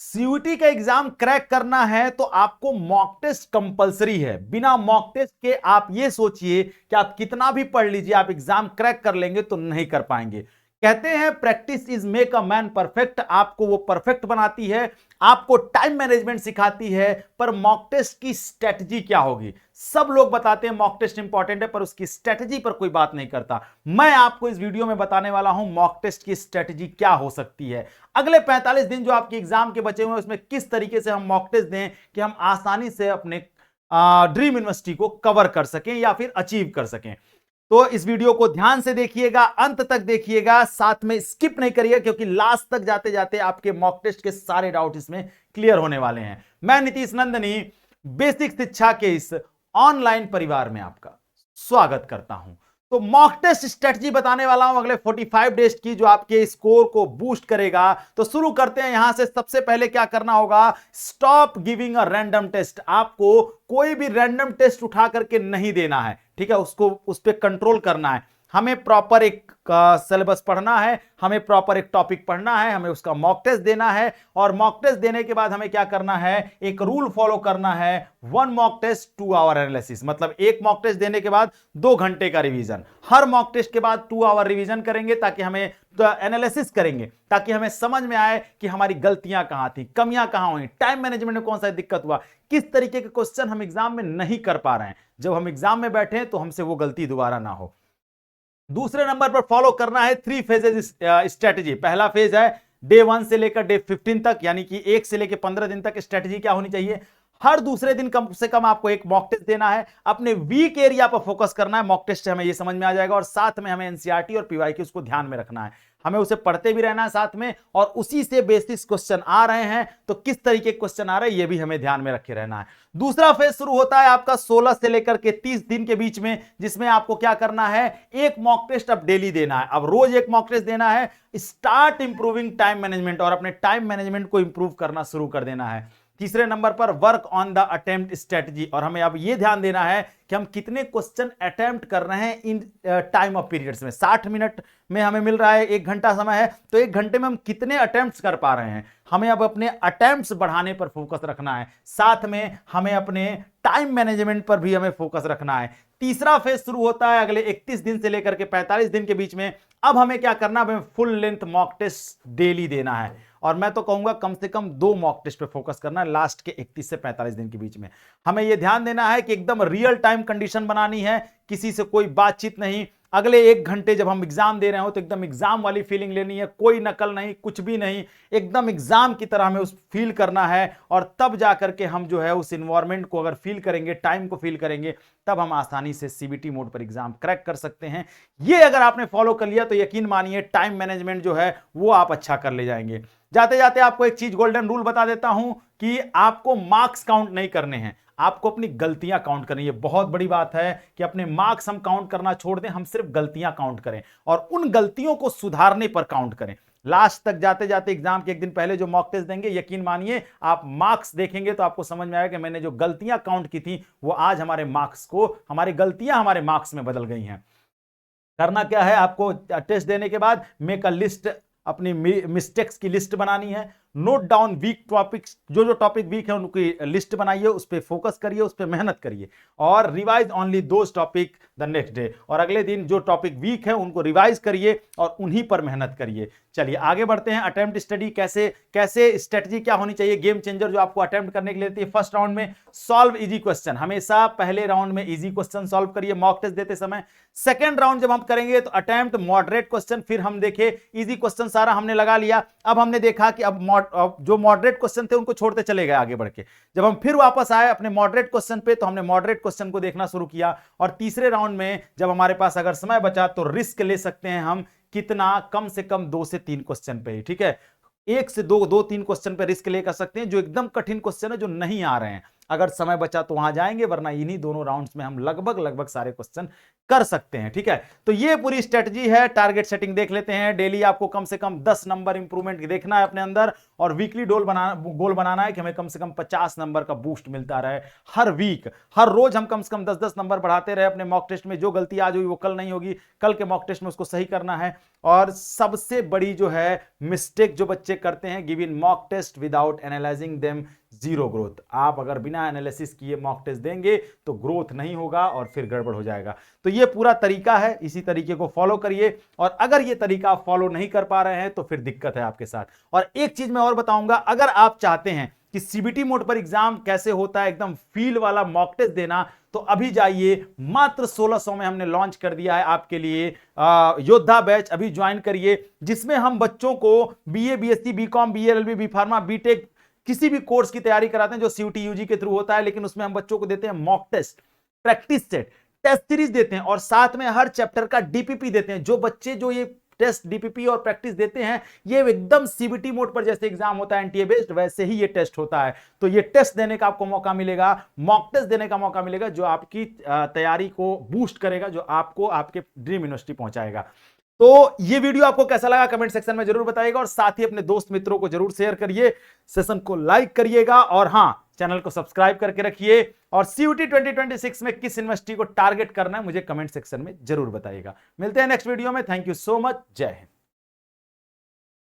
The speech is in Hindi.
सीयूटी का एग्जाम क्रैक करना है तो आपको मॉक टेस्ट कंपलसरी है। बिना मॉक टेस्ट के आप ये सोचिए कि आप कितना भी पढ़ लीजिए, आप एग्जाम क्रैक कर लेंगे तो नहीं कर पाएंगे। कहते हैं practice is make a man perfect. आपको वो परफेक्ट बनाती है, आपको टाइम मैनेजमेंट सिखाती है, पर मॉक टेस्ट की स्ट्रेटजी क्या होगी? सब लोग बताते हैं मॉक टेस्ट इंपॉर्टेंट है, पर उसकी स्ट्रेटजी पर कोई बात नहीं करता। मैं आपको इस वीडियो में बताने वाला हूं मॉक टेस्ट की स्ट्रेटजी क्या हो सकती है। अगले 45 दिन जो आपके एग्जाम के बचे हुए हैं उसमें किस तरीके से हम मॉक टेस्ट दें कि हम आसानी से अपने ड्रीम यूनिवर्सिटी को कवर कर सकें या फिर अचीव कर सकें। तो इस वीडियो को ध्यान से देखिएगा, अंत तक देखिएगा, साथ में स्किप नहीं करिएगा, क्योंकि लास्ट तक जाते जाते आपके मॉक टेस्ट के सारे डाउट इसमें क्लियर होने वाले हैं। मैं नीतीश नंदनी बेसिक शिक्षा के इस ऑनलाइन परिवार में आपका स्वागत करता हूं। तो मॉक टेस्ट स्ट्रेटजी बताने वाला हूं अगले 45 डेज की, जो आपके स्कोर को बूस्ट करेगा। तो शुरू करते हैं यहां से। सबसे पहले क्या करना होगा, stop giving a random test. आपको कोई भी रैंडम टेस्ट उठा करके नहीं देना है, ठीक है? उसको उस पर कंट्रोल करना है। हमें प्रॉपर एक सिलेबस पढ़ना है, हमें प्रॉपर एक टॉपिक पढ़ना है, हमें उसका मॉक टेस्ट देना है, और मॉक टेस्ट देने के बाद हमें क्या करना है, एक रूल फॉलो करना है, 1 मॉक टेस्ट 2 आवर एनालिसिस। मतलब एक मॉक टेस्ट देने के बाद 2 घंटे का रिवीजन। हर मॉक टेस्ट के बाद 2 आवर रिवीजन करेंगे, ताकि हमें एनालिसिस करेंगे, ताकि हमें समझ में आए कि हमारी गलतियां कहां थी, कमियां कहां हुई, टाइम मैनेजमेंट में कौन सा दिक्कत हुआ, किस तरीके के क्वेश्चन हम एग्जाम में नहीं कर पा रहे हैं। जब हम एग्जाम में बैठे तो हमसे वो गलती दोबारा ना हो। दूसरे नंबर पर फॉलो करना है 3 फेजेस स्ट्रेटजी। पहला फेज है डे 1 से लेकर डे 15 तक, यानी कि 1 से लेकर 15 दिन तक स्ट्रेटजी क्या होनी चाहिए। हर दूसरे दिन कम से कम आपको एक मॉक टेस्ट देना है, अपने वीक एरिया पर फोकस करना है। मॉक टेस्ट से हमें यह समझ में आ जाएगा, और साथ में हमें एनसीईआरटी और पीवाईक्यू उसको ध्यान में रखना है। हमें उसे पढ़ते भी रहना है साथ में, और उसी से बेसिस क्वेश्चन आ रहे हैं तो किस तरीके के क्वेश्चन आ रहे हैं ये भी हमें ध्यान में रखे रहना है। दूसरा फेज शुरू होता है आपका 16 से लेकर के 30 दिन के बीच में, जिसमें आपको क्या करना है, एक मॉक टेस्ट अब डेली देना है। अब रोज एक मॉक टेस्ट देना है। स्टार्ट इंप्रूविंग टाइम मैनेजमेंट, और अपने टाइम मैनेजमेंट को इंप्रूव करना शुरू कर देना है। तीसरे नंबर पर work on the attempt strategy, और हमें अब यह ध्यान देना है कि हम कितने क्वेश्चन अटेम्प्ट कर रहे हैं इन टाइम ऑफ पीरियड्स में। 60 मिनट में हमें मिल रहा है, 1 घंटा समय है, तो 1 घंटे में हम कितने अटेम्प्ट्स कर पा रहे हैं। हमें अब अपने अटेम्प्ट्स बढ़ाने पर फोकस रखना है, साथ में हमें अपने टाइम मैनेजमेंट पर भी हमें फोकस रखना है। तीसरा फेज शुरू होता है अगले 31 दिन से लेकर के 45 दिन के बीच में। अब हमें क्या करना है, हमें full length mock test daily देना है, और मैं तो कहूंगा कम से कम 2 मॉक टेस्ट पे फोकस करना है लास्ट के 31 से 45 दिन के बीच में। हमें यह ध्यान देना है कि एकदम रियल टाइम कंडीशन बनानी है, किसी से कोई बातचीत नहीं। अगले 1 घंटे जब हम एग्जाम दे रहे हो तो एकदम एग्जाम वाली फीलिंग लेनी है, कोई नकल नहीं, कुछ भी नहीं, एकदम एग्जाम की तरह हमें उस फील करना है। और तब जाकर के हम जो है उस इन्वायरमेंट को अगर फील करेंगे, टाइम को फील करेंगे, तब हम आसानी से सीबीटी मोड पर एग्जाम क्रैक कर सकते हैं। ये अगर आपने फॉलो कर लिया तो यकीन मानिए टाइम मैनेजमेंट जो है वो आप अच्छा कर ले जाएंगे। जाते जाते आपको एक चीज गोल्डन रूल बता देता हूं कि आपको मार्क्स काउंट नहीं करने हैं, आपको अपनी गलतियां काउंट करनी है। बहुत बड़ी बात है कि अपने मार्क्स हम काउंट करना छोड़ दें, हम सिर्फ गलतियां काउंट करें, और उन गलतियों को सुधारने पर काउंट करें। लास्ट तक जाते जाते एग्जाम के 1 दिन पहले जो मॉक टेस्ट देंगे, यकीन मानिए आप मार्क्स देखेंगे तो आपको समझ में आएगा कि मैंने जो गलतियां काउंट की थी वो आज हमारे मार्क्स को, हमारी गलतियां हमारे मार्क्स में बदल गई हैं। करना क्या है, आपको टेस्ट देने के बाद मेक अ लिस्ट, अपनी मिस्टेक्स की लिस्ट बनानी है। नोट डाउन वीक टॉपिक्स, जो टॉपिक वीक है उनकी लिस्ट बनाइए, उस पर फोकस करिए, उस पर मेहनत करिए, और revise only those topic the next day. और अगले दिन जो टॉपिक वीक है उनको रिवाइज करिए और उन्हीं पर मेहनत करिए। चलिए आगे बढ़ते हैं। अटेम्प्ट स्टडी कैसे स्ट्रेटजी क्या होनी चाहिए, गेम चेंजर जो आपको अटेम्प्ट करने के लिए देती है। फर्स्ट राउंड में सॉल्व इजी क्वेश्चन, हमेशा पहले राउंड में इजी क्वेश्चन सॉल्व करिए मॉक टेस्ट देते समय। सेकंड राउंड जब हम करेंगे तो अटेम्प्ट मॉडरेट क्वेश्चन, फिर हम देखे इजी क्वेश्चन सारा हमने लगा लिया। अब हमने देखा कि अब जो मॉडरेट क्वेश्चन थे उनको छोड़ते चले गए आगे बढ़ के। जब हम फिर वापस आए अपने मॉडरेट क्वेश्चन पे तो हमने मॉडरेट क्वेश्चन को देखना शुरू किया। और तीसरे राउंड में जब हमारे पास अगर समय बचा तो रिस्क ले सकते हैं हम, कितना, कम से कम 2 से 3 क्वेश्चन पे, ठीक है? 1 से 2-3 क्वेश्चन पे रिस्क ले कर सकते हैं, जो एकदम कठिन क्वेश्चन है, जो नहीं आ रहे हैं। अगर समय बचा तो वहां जाएंगे, वरना इन्हीं दोनों राउंड्स में हम लगभग सारे क्वेश्चन कर सकते हैं। ठीक है, तो ये पूरी स्ट्रेटजी है। टारगेट सेटिंग देख लेते हैं। डेली आपको कम से कम 10 नंबर इंप्रूवमेंट देखना है अपने अंदर, और वीकली गोल बनाना है कि हमें कम से कम 50 नंबर का बूस्ट मिलता रहे हर वीक। हर रोज हम कम से कम 10-10 नंबर बढ़ाते रहे अपने मॉक टेस्ट में। जो गलती आज हुई वो कल नहीं होगी, कल के मॉक टेस्ट में उसको सही करना है। और सबसे बड़ी जो है मिस्टेक जो बच्चे करते हैं, give in mock test without analysing them, zero growth. आप अगर बिना एनालिसिस किए मॉक टेस्ट देंगे तो ग्रोथ नहीं होगा और फिर गड़बड़ हो जाएगा। तो ये पूरा तरीका है, इसी तरीके को फॉलो करिए। और अगर ये तरीका आप फॉलो नहीं कर पा रहे हैं तो फिर दिक्कत है आपके साथ। और एक चीज मैं और बताऊंगा, अगर आप चाहते हैं कि सीबीटी मोड पर एग्जाम कैसे होता है, एकदम फील वाला मॉक टेस्ट देना, तो अभी जाइए, मात्र 1600 में हमने लॉन्च कर दिया है आपके लिए योद्धा बैच। अभी ज्वाइन करिए, जिसमें हम बच्चों को BA, BSc, BCom, BLLB, B pharma, BTech किसी भी कोर्स की तैयारी कराते हैं जो सीयूटी यूजी के थ्रू होता है, लेकिन उसमें हम बच्चों को देते हैं mock test, practice set, test series देते हैं, और साथ में हर चैप्टर का डीपीपी देते हैं। जो बच्चे जो ये टेस्ट, डीपीपी और प्रैक्टिस देते हैं, ये एकदम सीबीटी मोड पर जैसे एग्जाम होता है एनटीए बेस्ड, वैसे ही ये टेस्ट होता है। तो ये टेस्ट देने का आपको मौका मिलेगा, मॉक टेस्ट देने का मौका मिलेगा, जो आपकी तैयारी को बूस्ट करेगा, जो आपको आपके ड्रीम यूनिवर्सिटी पहुंचाएगा। तो ये वीडियो आपको कैसा लगा कमेंट सेक्शन में जरूर बताइएगा, और साथ ही अपने दोस्त मित्रों को जरूर शेयर करिए, सेशन को लाइक करिएगा, और हां, चैनल को सब्सक्राइब करके रखिए। और सीयूटी 2026 में किस यूनिवर्सिटी को टारगेट करना है मुझे कमेंट सेक्शन में जरूर बताइएगा। मिलते हैं नेक्स्ट वीडियो में। Thank you so much. जय हिंद।